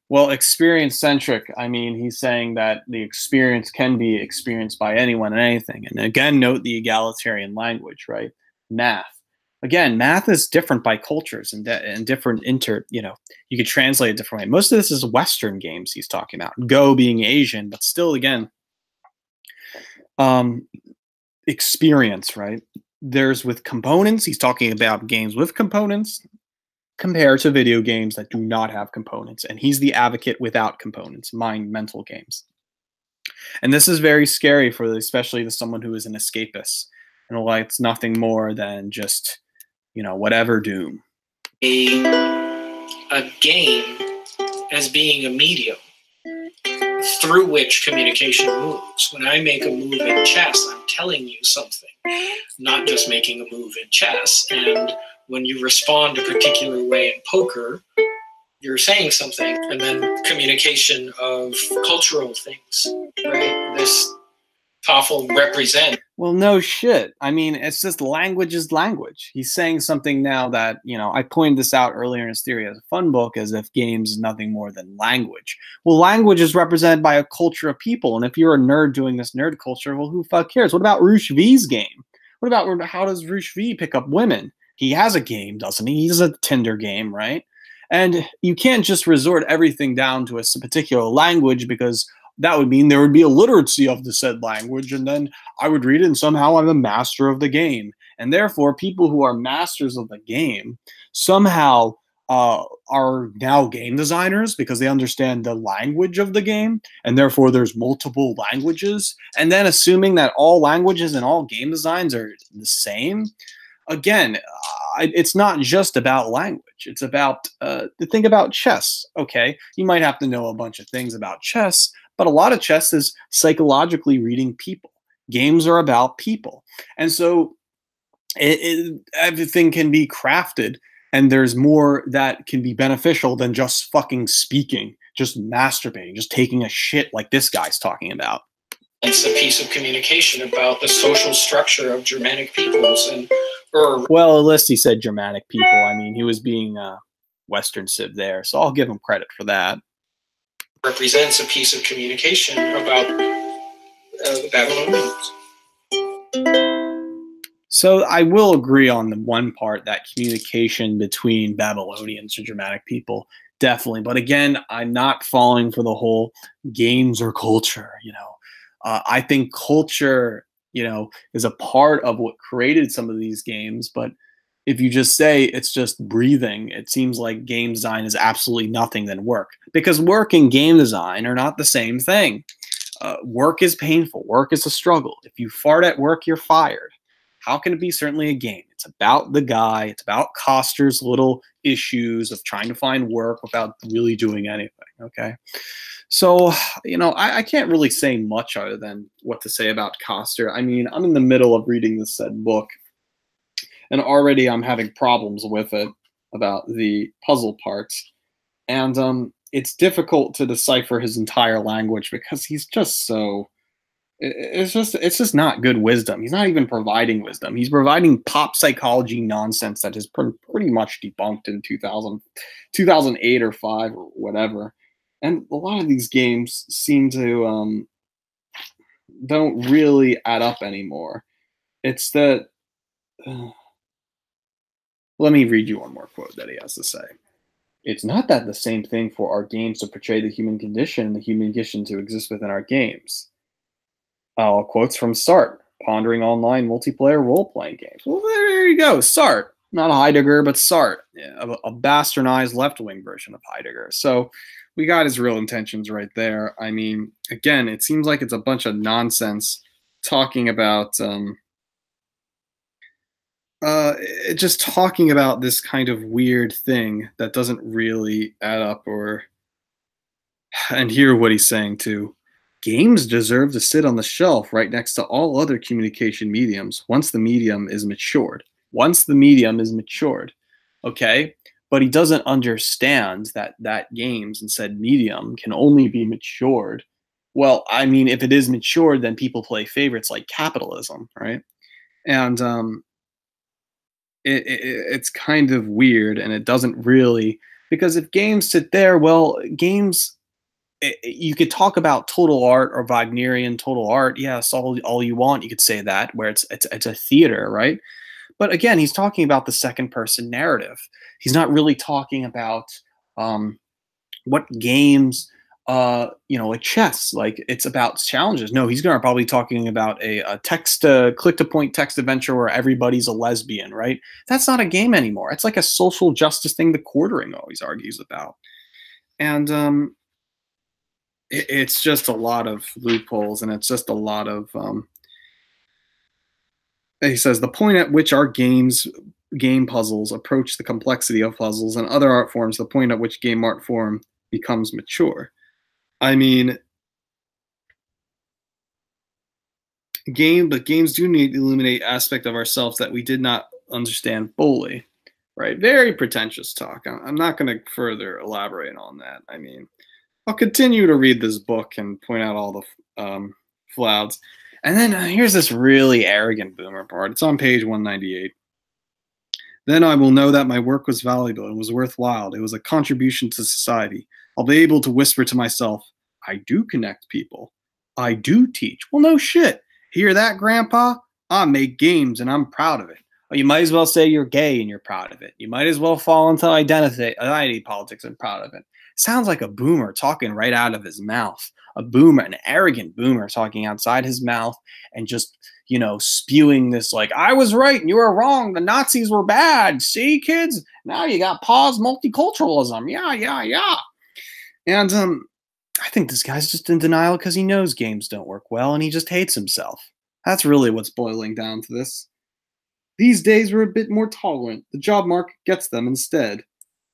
Well, experience-centric, I mean, he's saying that the experience can be experienced by anyone and anything. And again, note the egalitarian language, right? Math. Again, math is different by cultures and different you could translate it different way. Most of this is Western games he's talking about. Go being Asian, but still, again, experience, right? There's with components. He's talking about games with components, compared to video games that do not have components. And he's the advocate without components, mental games. And this is very scary especially to someone who is an escapist and likes nothing more than just, whatever doom. A game as being a medium through which communication moves. When I make a move in chess, I'm telling you something, not just making a move in chess. And when you respond a particular way in poker, you're saying something, and then communication of cultural things, right? This TOEFL represent. Well, no shit. I mean, it's just language is language. He's saying something now that, you know, I pointed this out earlier in his theory as a fun book, as if games is nothing more than language. Well, language is represented by a culture of people. And if you're a nerd doing this nerd culture, well, who the fuck cares? What about Roosh V's game? What about how does Roosh V pick up women? He has a game, doesn't he? He's a Tinder game, right? And you can't just resort everything down to a particular language, because that would mean there would be a literacy of the said language, and then I would read it, and somehow I'm a master of the game. And therefore, people who are masters of the game somehow are now game designers because they understand the language of the game, and therefore there's multiple languages. And then assuming that all languages and all game designs are the same, again, it's not just about language. It's about think about chess. Okay, you might have to know a bunch of things about chess, but a lot of chess is psychologically reading people. Games are about people. And so everything can be crafted, and there's more that can be beneficial than just fucking speaking, just masturbating, just taking a shit like this guy's talking about. It's a piece of communication about the social structure of Germanic peoples. Well, at least he said Germanic people. I mean, he was being Western Civ there, so I'll give him credit for that. Represents a piece of communication about the Babylonians. So I will agree on the one part, that communication between Babylonians and Germanic people, definitely. But again, I'm not falling for the whole games or culture, you know. I think culture, you know, is a part of what created some of these games. But if you just say it's just breathing, it seems like game design is absolutely nothing than work. Because work and game design are not the same thing. Work is painful. Work is a struggle. If you fart at work, you're fired. How can it be certainly a game? It's about the guy. It's about Koster's little issues of trying to find work without really doing anything, okay? So, you know, I can't really say much other than what to say about Koster. I mean, I'm in the middle of reading this said book, and already I'm having problems with it about the puzzle parts. And it's difficult to decipher his entire language because he's just so... It's just not good wisdom. He's not even providing wisdom. He's providing pop psychology nonsense that is pretty much debunked in 2008 or 5 or whatever. And a lot of these games seem to don't really add up anymore. It's that... let me read you one more quote that he has to say. It's not that the same thing for our games to portray the human condition and the human condition to exist within our games. Quotes from Sartre, pondering online multiplayer role-playing games. Well, there you go, Sartre. Not Heidegger, but Sartre, a bastardized left-wing version of Heidegger. So we got his real intentions right there. I mean, again, it seems like it's a bunch of nonsense talking about just talking about this kind of weird thing that doesn't really add up. And hear what he's saying too. Games deserve to sit on the shelf right next to all other communication mediums once the medium is matured. Once the medium is matured, okay? But he doesn't understand that games and said medium can only be matured. Well, I mean, if it is matured, then people play favorites like capitalism, right? And it's kind of weird, and it doesn't really... Because if games sit there, well, games... you could talk about total art or Wagnerian total art. Yes, all you want. You could say that, where it's a theater, right? But again, he's talking about the second person narrative. He's not really talking about what games, you know, like chess, like it's about challenges. No, he's gonna probably talking about a text, click to point text adventure where everybody's a lesbian, right? That's not a game anymore. It's like a social justice thing the Quartering always argues about, and it's just a lot of loopholes, and it's just a lot of he says the point at which our game puzzles approach the complexity of puzzles and other art forms, the point at which game art form becomes mature. I mean, games do need to illuminate aspect of ourselves that we did not understand fully. right? Very pretentious talk. I'm not going to further elaborate on that. I mean, I'll continue to read this book and point out all the flaws. And then here's this really arrogant boomer part. It's on page 198. Then I will know that my work was valuable and was worthwhile. It was a contribution to society. I'll be able to whisper to myself, I do connect people. I do teach. Well, no shit. Hear that, Grandpa? I make games and I'm proud of it. Well, you might as well say you're gay and you're proud of it. You might as well fall into identity politics and proud of it. Sounds like a boomer talking right out of his mouth. A boomer, an arrogant boomer talking outside his mouth and just, you know, spewing this like, I was right and you were wrong. The Nazis were bad. See, kids? Now you got pause multiculturalism. Yeah. And I think this guy's just in denial because he knows games don't work well and he just hates himself. That's really what's boiling down to this. These days we're a bit more tolerant. The job market gets them instead.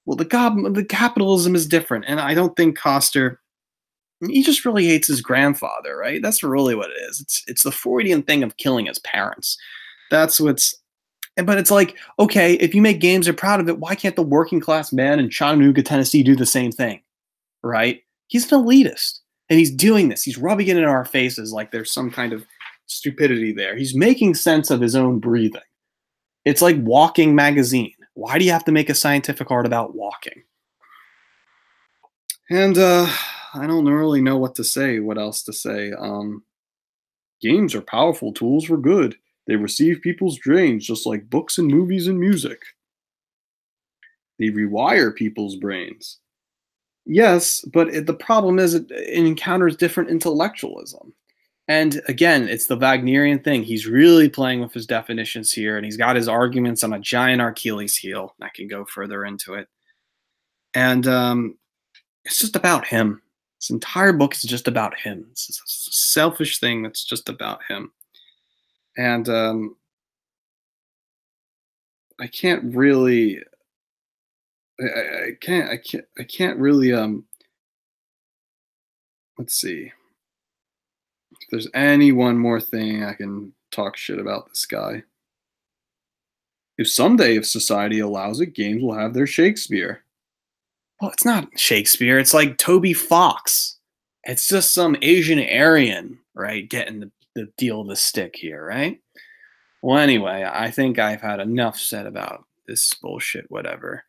Well, the capitalism is different, and I don't think Koster, he just really hates his grandfather, right? That's really what it is. It's the Freudian thing of killing his parents. That's what's, but it's like, okay, if you make games, you're proud of it, why can't the working class man in Chattanooga, Tennessee do the same thing, right? He's an elitist, and he's doing this. He's rubbing it in our faces like there's some kind of stupidity there. He's making sense of his own breathing. It's like Walking magazine. Why do you have to make a scientific art about walking? And I don't really know what to say, what else to say. Games are powerful tools for good. They receive people's brains just like books and movies and music. They rewire people's brains. Yes, but the problem is it encounters different intellectualism. And again, it's the Wagnerian thing. He's really playing with his definitions here, and he's got his arguments on a giant Achilles heel. I can go further into it. And it's just about him. This entire book is just about him. It's a selfish thing that's just about him. And I can't really, I can't really, let's see. If there's any one more thing I can talk shit about this guy. If society allows it, games will have their Shakespeare. Well, it's not Shakespeare. It's like Toby Fox. It's just some Asian Aryan, right, getting the deal of the stick here, right? Well, anyway, I think I've had enough said about this bullshit, whatever.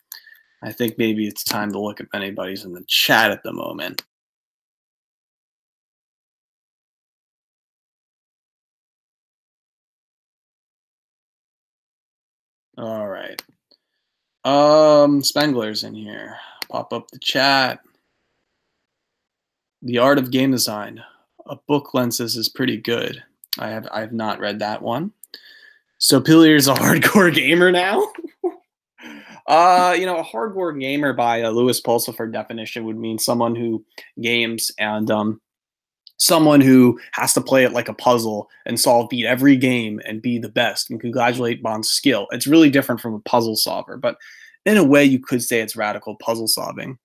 I think maybe it's time to look if anybody's in the chat at the moment. All right. Spengler's in here. Pop up the chat. The Art of Game Design. A book lenses is pretty good. I have not read that one. So Pillier's a hardcore gamer now. You know, a hardcore gamer by Louis Pulsifer definition would mean someone who games and someone who has to play it like a puzzle and beat every game and be the best and congratulate on skill. It's really different from a puzzle solver, but in a way you could say it's radical puzzle solving.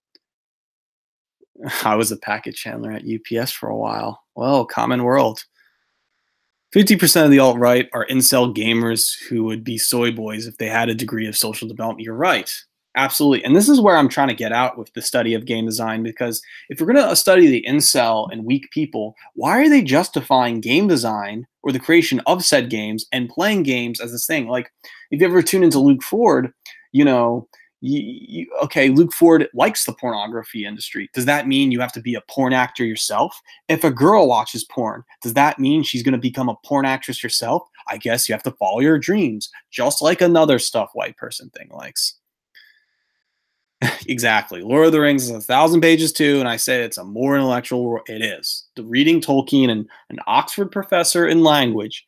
I was a package handler at UPS for a while. Well, common world. 50% of the alt-right are incel gamers who would be soy boys if they had a degree of social development. You're right. Absolutely. And this is where I'm trying to get out with the study of game design, because if we're going to study the incel and weak people, why are they justifying game design or the creation of said games and playing games as this thing? Like, if you ever tune into Luke Ford, you know, okay, Luke Ford likes the pornography industry. Does that mean you have to be a porn actor yourself? If a girl watches porn, does that mean she's going to become a porn actress herself? I guess you have to follow your dreams, just like another stuff white person thing likes. Exactly. Lord of the Rings is 1,000 pages too, and I say it's a more intellectual. It is. The reading Tolkien and an Oxford professor in language.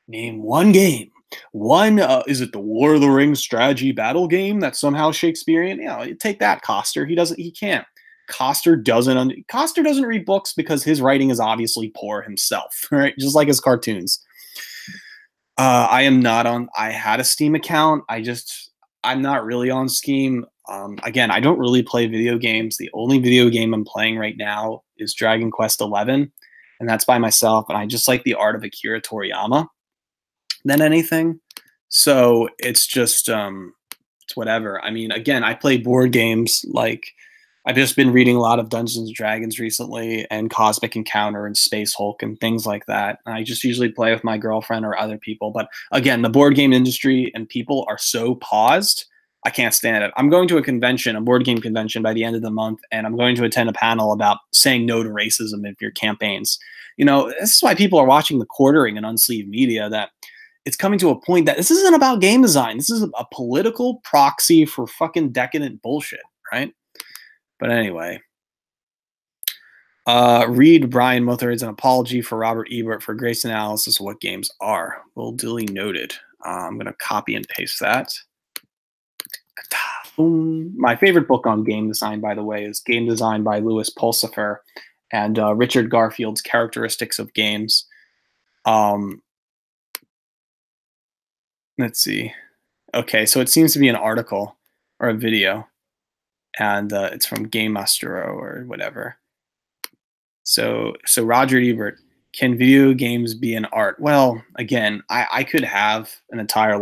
Name one game. One, is it the Lord of the Rings strategy battle game that's somehow Shakespearean? You know, take that, Koster. He can't. Koster doesn't read books because his writing is obviously poor himself, right? Just like his cartoons. I am not on. I had a Steam account. I'm not really on Steam. Again, I don't really play video games. The only video game I'm playing right now is Dragon Quest XI, and that's by myself. And I just like the art of Akira Toriyama than anything. So it's just it's whatever. I mean, again, I play board games. Like, I've just been reading a lot of Dungeons and Dragons recently, and Cosmic Encounter and Space Hulk and things like that. I just usually play with my girlfriend or other people. But again, the board game industry and people are so paused. I can't stand it. I'm going to a convention, a board game convention, by the end of the month, and I'm going to attend a panel about saying no to racism in your campaigns. You know, this is why people are watching the Quartering and Unsleeved Media, that it's coming to a point that this isn't about game design. This is a political proxy for fucking decadent bullshit, right? But anyway, read Brian Mother's an apology for Robert Ebert for Grace analysis of what games are. Well, duly noted. I'm going to copy and paste that. Boom. My favorite book on game design, by the way, is Game Design by Louis Pulsifer and Richard Garfield's Characteristics of Games. Let's see. Okay, so it seems to be an article or a video, and it's from Game Mastero or whatever. So Roger Ebert, can video games be an art? Well, again, I could have an entire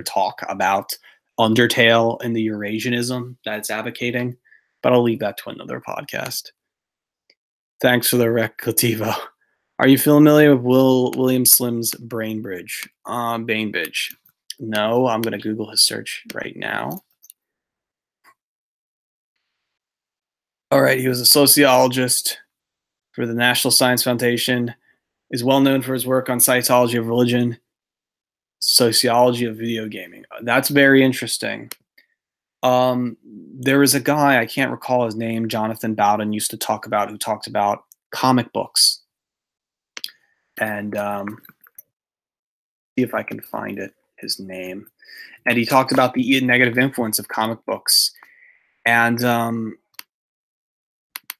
talk about Undertale and the Eurasianism that it's advocating, but I'll leave that to another podcast. Thanks for the reclativo. Are you familiar with William Slim's Bainbridge? Bainbridge. No, I'm going to Google his search right now. All right, he was a sociologist for the National Science Foundation, is well known for his work on cytology of religion, sociology of video gaming. That's very interesting. There was a guy, I can't recall his name, Jonathan Bowden who talked about comic books. And see if I can find his name. And he talked about the negative influence of comic books. And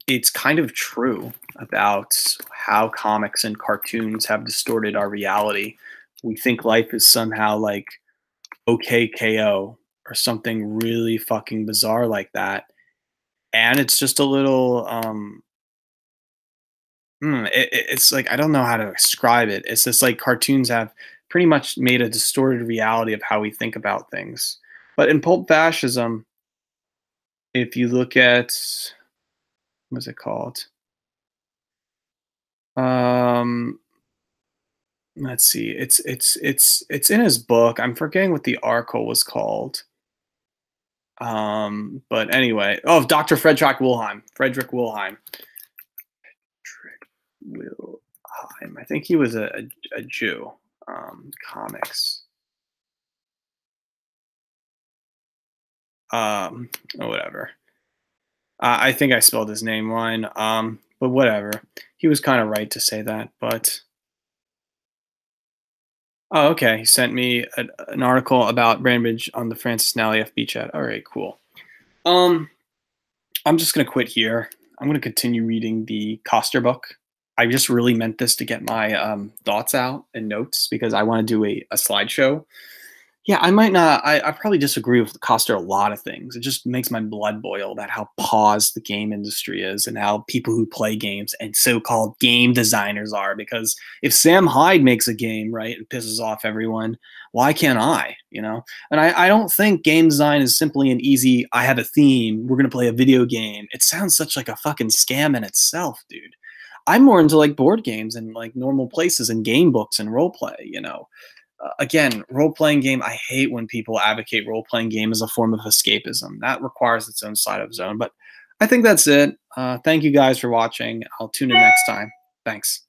it's kind of true about how comics and cartoons have distorted our reality. We think life is somehow like OKKO or something really fucking bizarre like that. And it's just a little, it's like, I don't know how to describe it. It's just like cartoons have pretty much made a distorted reality of how we think about things. But in pulp fascism, if you look at, what's it called? Let's see. It's in his book. I'm forgetting what the article was called. But anyway, Dr. Frederick Wilhelm. Frederick Wilhelm. I think he was a Jew. Comics. Or whatever. I think I spelled his name wrong. But whatever. He was kind of right to say that, but oh, okay. He sent me an article about Bainbridge on the Francis Nally FB chat. All right, cool. I'm just gonna quit here. I'm gonna continue reading the Koster book. I just really meant this to get my thoughts out and notes because I want to do a slideshow. Yeah, I might not. I probably disagree with Koster a lot of things. It just makes my blood boil about how paused the game industry is and how people who play games and so-called game designers are. Because if Sam Hyde makes a game, right, and pisses off everyone, why can't I? You know? And I don't think game design is simply an easy, I have a theme, we're going to play a video game. It sounds such like a fucking scam in itself, dude. I'm more into like board games and like normal places and game books and role play, you know? Again, role-playing game, I hate when people advocate role-playing game as a form of escapism. That requires its own side of zone. But I think that's it. Thank you guys for watching. I'll tune in next time. Thanks.